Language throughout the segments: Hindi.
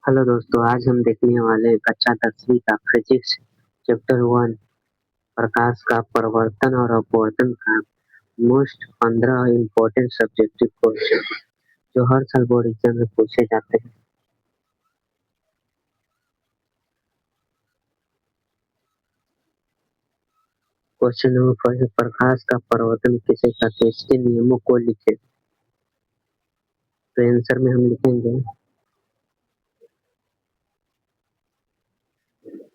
हेलो दोस्तों, आज हम देखने वाले हैं कक्षा 10वीं का फिजिक्स चैप्टर 1 प्रकाश का परावर्तन और अपवर्तन का मोस्ट 15 इम्पोर्टेंट सब्जेक्टिव क्वेश्चन जो हर साल बोर्ड एग्जाम में पूछे जाते हैं। क्वेश्चन नंबर फर्स्ट, प्रकाश का परावर्तन किसे कहते हैं, इसके नियमों को लिखें। तो आंसर में हम लिखेंगे,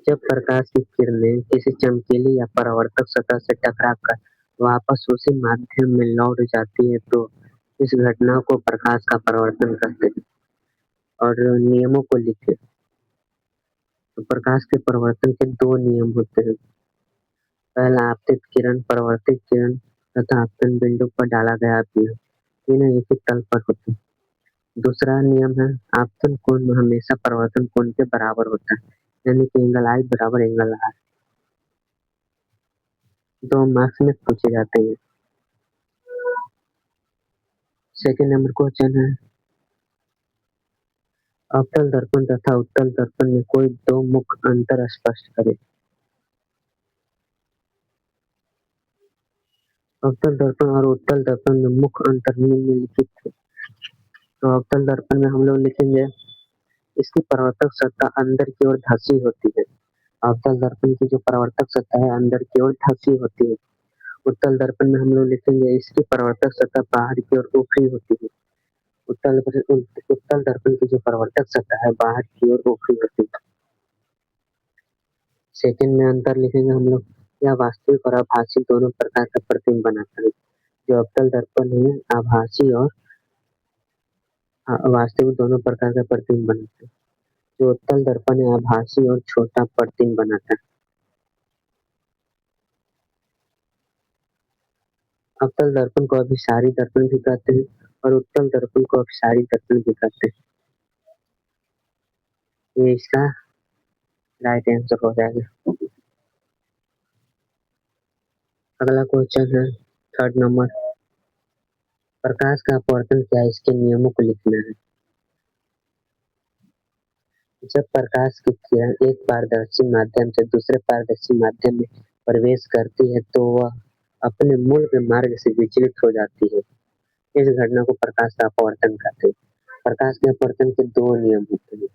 जब प्रकाश की किरणें किसी चमकीली या परावर्तक सतह से टकराकर वापस उसी माध्यम में लौट जाती है तो इस घटना को प्रकाश का परावर्तन कहते हैं। और नियमों को लिखें। तो प्रकाश के परावर्तन के दो नियम होते हैं। पहला, आपतित किरण परावर्तित किरण तथा आपतन बिंदु पर डाला गया अपील तीनों एक ही तल पर होते हैं। दूसरा नियम है, आपतन कोण हमेशा परावर्तन कोण के बराबर होता है, यानी कि एंगल आई बराबर एंगल आर। दो मार्क्स में पूछे जाते हैं। सेकेंड नंबर क्वेश्चन है, अवतल दर्पण तथा उत्तल दर्पण में कोई दो मुख्य अंतर स्पष्ट करें। अवतल दर्पण और उत्तल दर्पण में मुख्य अंतर निम्नलिखित है। तो अवतल दर्पण में हम लोग लिखेंगे, इसकी परावर्तक सतह अंदर की ओर धंसी होती है। अवतल दर्पण की जो परावर्तक सतह है अंदर की ओर धंसी होती है। उत्तल दर्पण में हम लोग लिखेंगे, इसकी परावर्तक सतह बाहर की ओर ऊपरी होती है। उत्तल दर्पण की जो परावर्तक सतह है बाहर की ओर ऊपरी होती है। सेकंड में अंतर लिखेंगे हम लोग, यह वास्तविक और आभासी दोनों प्रकार का प्रतिबिंब बनाता है। जो अवतल दर्पण है आभासी और वास्तविक दोनों प्रकार का प्रतिबिंब बनाता है। जो उत्तल दर्पण है आभासी और छोटा प्रतिबिंब बनाता है। अवतल दर्पण को अभिसारी दर्पण भी कहते हैं और उत्तल दर्पण को अपसारी दर्पण भी कहते हैं। ये इसका राइट आंसर हो जाएगा। अगला क्वेश्चन है थर्ड नंबर, प्रकाश का अपवर्तन क्या है, इसके नियमों को लिखना है। जब प्रकाश की किरण एक पारदर्शी माध्यम से दूसरे पारदर्शी माध्यम में प्रवेश करती है तो वह अपने मूल के मार्ग से विचलित हो जाती है। इस घटना को प्रकाश का अपवर्तन कहते हैं। प्रकाश के अपवर्तन के दो नियम होते हैं।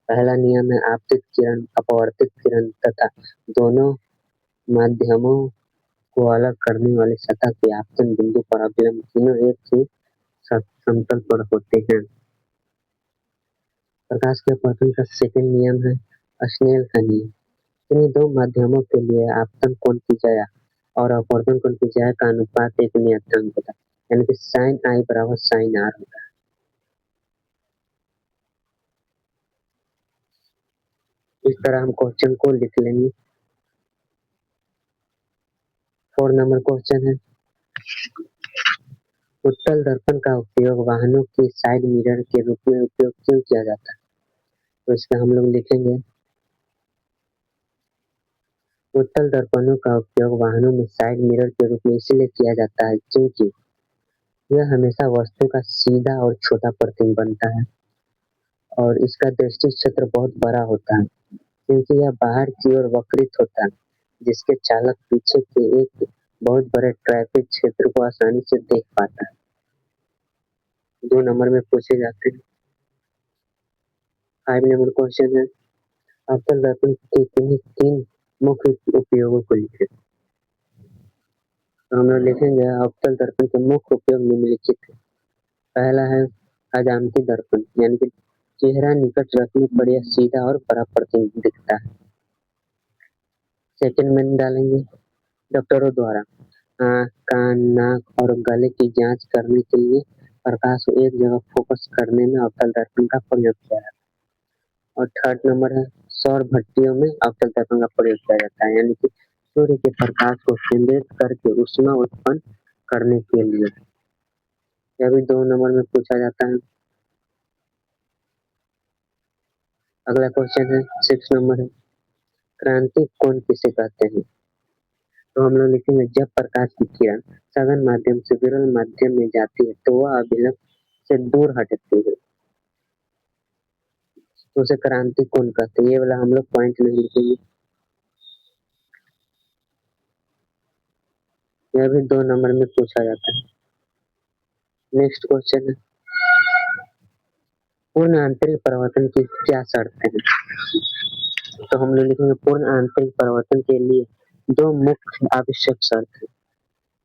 पहला नियम है आपतित किरण अपवर्तित किरण तथा दोनों माध्यमों को अलग करने वाली सतह के आपतन बिंदु पर अभिलंब तीनों एक ही समतल पर होते हैं। प्रकाश के अपवर्तन का सेकंड नियम है स्नेल का नियम। इन दो माध्यमों के लिए आपतन कोण की जया और अपवर्तन कोण की जया का अनुपात एक नियतांक होता है, यानी कि साइन आई बराबर साइन आर होता है। इस तरह हम क्वेश्चन को लिख लेंगे। 4 नंबर क्वेश्चन है, उत्तल दर्पण का उपयोग वाहनों के साइड मिरर के रूप में उपयोग क्यों किया जाता है। तो इसका हम लोग लिखेंगे, उत्तल दर्पणों का उपयोग वाहनों में साइड मिरर के रूप में इसलिए किया जाता है क्योंकि यह हमेशा वस्तु का सीधा और छोटा प्रतिबिंब बनता है और इसका दृष्टि क्षेत्र बहुत बड़ा होता है क्योंकि यह बाहर की ओर वक्रित होता है, जिसके चालक पीछे के एक बहुत बड़े ट्रैफिक क्षेत्र को आसानी से देख पाता है। 2 नंबर में पूछे जाते हैं। 5 नंबर क्वेश्चन है, अवतल दर्पण के किन्हीं 3 मुख्य उपयोगों को लिखें। तो हम लोग लिखेंगे, अवतल दर्पण के मुख्य उपयोग निम्नलिखित है। पहला है अजामती दर्पण, यानी कि चेहरा निकट रखने पर यह सीधा और बड़ा प्रतिबिंब दिखता है। सेकंड में डालेंगे, डॉक्टरों द्वारा आँख कान नाक और गले की जांच करने के लिए प्रकाश को एक जगह फोकस करने में अवतल दर्पण का प्रयोग किया जाता है। और थर्ड नंबर है, सौर भट्टियों में अवतल दर्पण का प्रयोग किया जाता है, यानी कि सूर्य के प्रकाश को केंद्रित करके ऊष्मा उत्पन्न करने के लिए। यह भी 2 नंबर में पूछा जाता है। अगला क्वेश्चन है 6 नंबर है, क्रांति कोण किसे कहते हैं। तो हम लोग लिखेंगे, जब प्रकाश की किरण सघन माध्यम से विरल माध्यम में जाती है तो वह अभिलंब से दूर हटती है। तो उसे क्रांति कौन कहते हैं? ये वाला हम लोग पॉइंट नहीं लिखेंगे। यह भी 2 नंबर में पूछा जाता है। नेक्स्ट क्वेश्चन है, पूर्ण आंतरिक परिवर्तन की क्या शर्तें हैं? तो हम लोग लिखेंगे पूर्ण आंतरिक परिवर्तन के लिए 2 मुख्य आवश्यक शर्त है।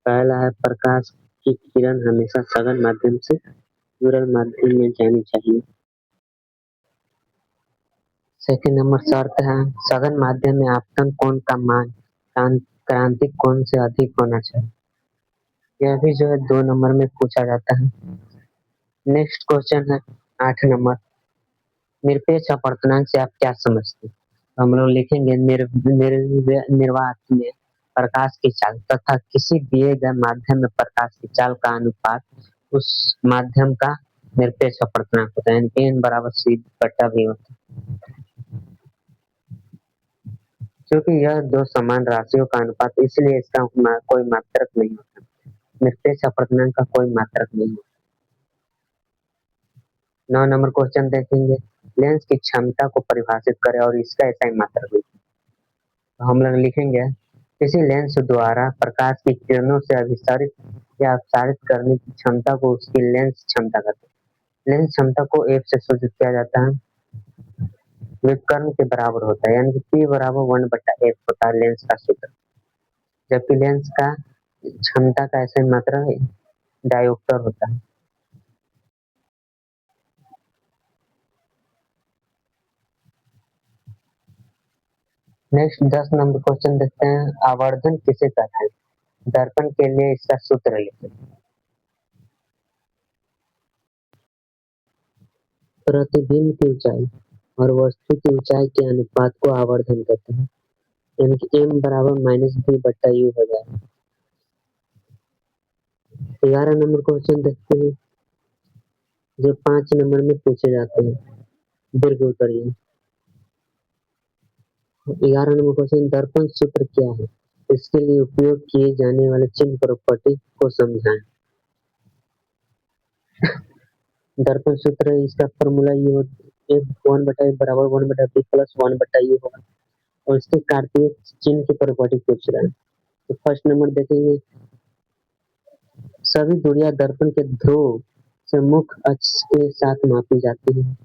पहला है प्रकाश की किरण हमेशा सघन माध्यम से विरल माध्यम में जानी चाहिए। सेकेंड नंबर शर्त है सघन माध्यम में आपतन कोण का मान क्रांतिक कोण से अधिक होना चाहिए। यह भी जो है 2 नंबर में पूछा जाता है। नेक्स्ट क्वेश्चन है 8 नंबर, निरपेक्ष अपवर्तनांक से आप क्या समझते हैं? हम लोग लिखेंगे निर्वात में प्रकाश की चाल तथा किसी दिए गए माध्यम में प्रकाश की चाल का अनुपात उस माध्यम का निरपेक्ष अपवर्तनांक होता है, यानी n बराबर c बटा v होता है। क्योंकि यह 2 समान राशियों का अनुपात, इसलिए इसका कोई मात्रक नहीं होता। निरपेक्ष अपवर्तनांक का कोई मात्रक नहीं होता। 9 नंबर क्वेश्चन देखेंगे, लेंस की क्षमता को परिभाषित करें और इसका ऐसा ही मात्रक लिखें। तो हम लोग लिखेंगे किसी लेंस द्वारा प्रकाश की किरणों से अभिसारित या अपसारित करने की क्षमता को उसकी लेंस क्षमता कहते हैं। लेंस क्षमता को F से सूचित किया जाता है, विकर्ण के बराबर होता है, यानी कि P बराबर 1/F होता है लेंस का सूत्र। जबकि लेंस का क्षमता का ऐसा ही मात्रा डायोप्टर होता है। नेक्स्ट 10 नंबर क्वेश्चन देखते हैं, आवर्धन किसे कहते हैं? दर्पण के लिए इसका सूत्र लिखें। प्रतिबिंब की ऊंचाई और वस्तु की ऊंचाई के अनुपात को आवर्धन कहते हैं, यानी कि m बराबर -b/u हो जाएगा। 11 नंबर क्वेश्चन देखते हैं जो 5 नंबर में पूछे जाते हैं, दीर्घ उत्तरीय। 11 नंबर क्वेश्चन, दर्पण सूत्र क्या है? इसके लिए उपयोग किए जाने वाले चिन्ह प्रॉपर्टी को समझाएं। दर्पण सूत्र इसका फॉर्मूला ये होता है, 1/f बराबर 1/b प्लस 1/u होगा और इसके कार्तीय चिन्ह की प्रॉपर्टी पूछ रहा है। तो फर्स्ट नंबर देखेंगे, सभी दूरियां दर्पण के ध्रुव से मुख्य अक्ष के साथ मापी जाती है।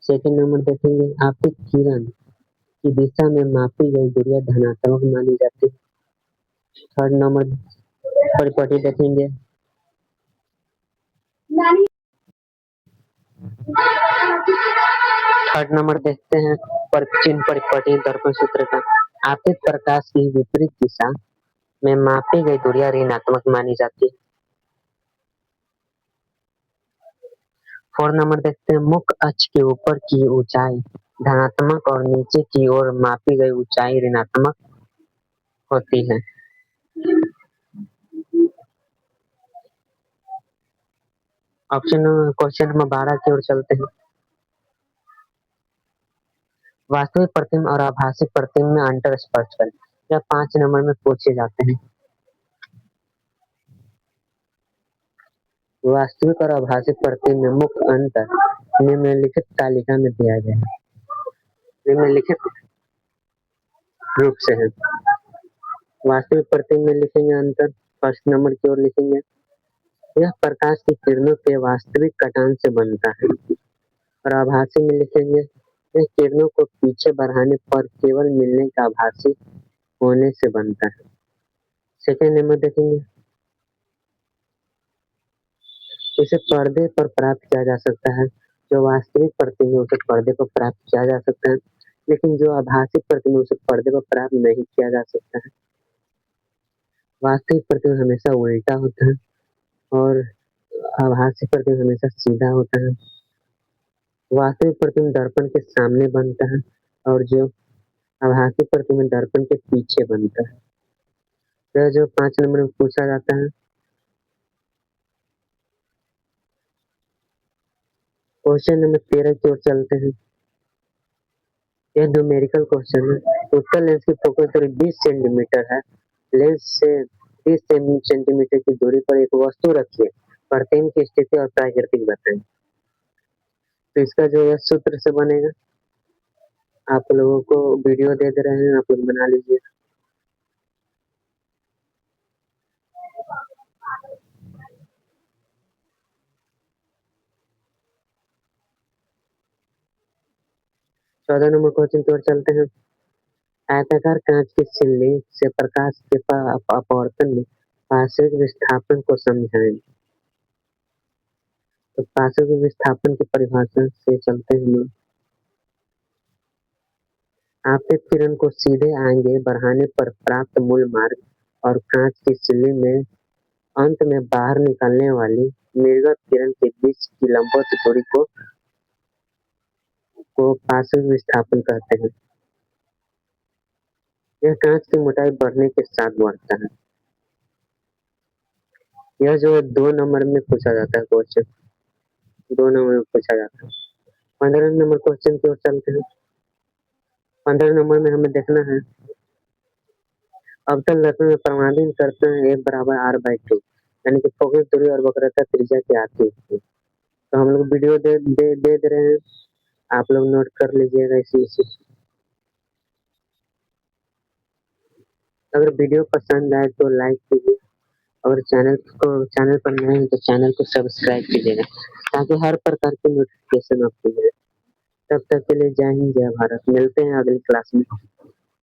सेकेंड नंबर देखेंगे, आपतित किरण की दिशा में मापी गई दूरियां धनात्मक मानी जाती है। थर्ड नंबर परिपाटी देखेंगे, थर्ड नंबर देखते हैं पर चिन्ह परिपाटी दर्पण सूत्र का। आपतित प्रकाश की विपरीत दिशा में मापी गई दूरियां ऋणात्मक मानी जाती है। फोर्थ नंबर देखते हैं, मुख्य अक्ष के ऊपर की ऊंचाई धनात्मक और नीचे की ओर मापी गई ऊंचाई ऋणात्मक होती है। ऑप्शन क्वेश्चन नंबर 12 की ओर चलते हैं। वास्तविक प्रतिबिंब और आभासी प्रतिबिंब में अंतर स्पष्ट करें। यह 5 नंबर में पूछे जाते हैं। वास्तविक और आभासी प्रतिबिंब में मुख्य अंतर निम्नलिखित तालिका में दिया गया है, निम्नलिखित रूप से है। वास्तविक प्रतिबिंब में लिखेंगे अंतर, फर्स्ट नंबर की ओर लिखेंगे, यह प्रकाश की किरणों के वास्तविक कटान से बनता है। और आभासी में लिखेंगे, यह किरणों को पीछे बढ़ाने पर केवल मिलने का आभासी होने से बनता है। सेकेंड नंबर देखेंगे, इसे पर्दे पर प्राप्त किया जा सकता है। जो वास्तविक प्रतिबिंब उसे पर्दे पर प्राप्त किया जा सकता है, लेकिन जो आभासी प्रतिबिंब उसे पर्दे पर प्राप्त नहीं किया जा सकता है। वास्तविक प्रतिबिंब हमेशा उल्टा होता है और आभासी प्रतिबिंब हमेशा सीधा होता है। वास्तविक प्रतिबिंब दर्पण के सामने बनता है और जो आभासी प्रतिबिंब दर्पण के पीछे बनता है। तो जो 5 नंबर में पूछा जाता है, क्वेश्चन नंबर 13 की ओर चलते हैं। यह न्यूमेरिकल क्वेश्चन है। उत्तल लेंस की फोकस दूरी 20 सेंटीमीटर है। लेंस से 30 सेंटीमीटर की दूरी पर एक वस्तु रखिए, प्रतिबिंब की स्थिति और प्राकृतिक बताएं। तो इसका जो है सूत्र से बनेगा, आप लोगों को वीडियो दे दे रहे हैं, आप लोग बना लीजिए। चौदह नंबर क्वेश्चन की ओर चलते हैं। आयताकार कांच की सिल्ली से प्रकाश के अपवर्तन में पार्श्विक विस्थापन को समझाएं। तो पार्श्विक विस्थापन की परिभाषा से चलते हैं हम लोग। आपतित किरण को सीधे आगे बढ़ाने पर प्राप्त मूल मार्ग और कांच की सिल्ली में अंत में बाहर निकलने वाली निर्गत किरण के बीच की लंबवत दूरी को पार्श्विक विस्थापन कहते हैं। यह कांच की मोटाई बढ़ने के साथ बढ़ता है। यह जो है 2 नंबर में पूछा जाता है क्वेश्चन, 2 नंबर में पूछा जाता है। 15 नंबर क्वेश्चन की ओर चलते हैं। 15 नंबर में हमें देखना है अवतल दर्पण में परमाणु करते हैं एक बराबर आर बाई टू, यानी कि फोकस दूरी और वक्रता त्रिज्या की आती है। तो हम लोग वीडियो दे रहे हैं, आप लोग नोट कर लीजिएगा इसी। अगर वीडियो पसंद आए तो लाइक कीजिए, और चैनल पर नए हैं तो चैनल को सब्सक्राइब कीजिएगा, ताकि हर प्रकार की नोटिफिकेशन आपको मिले। तब तक के लिए जय हिंद जय भारत, मिलते हैं अगली क्लास में।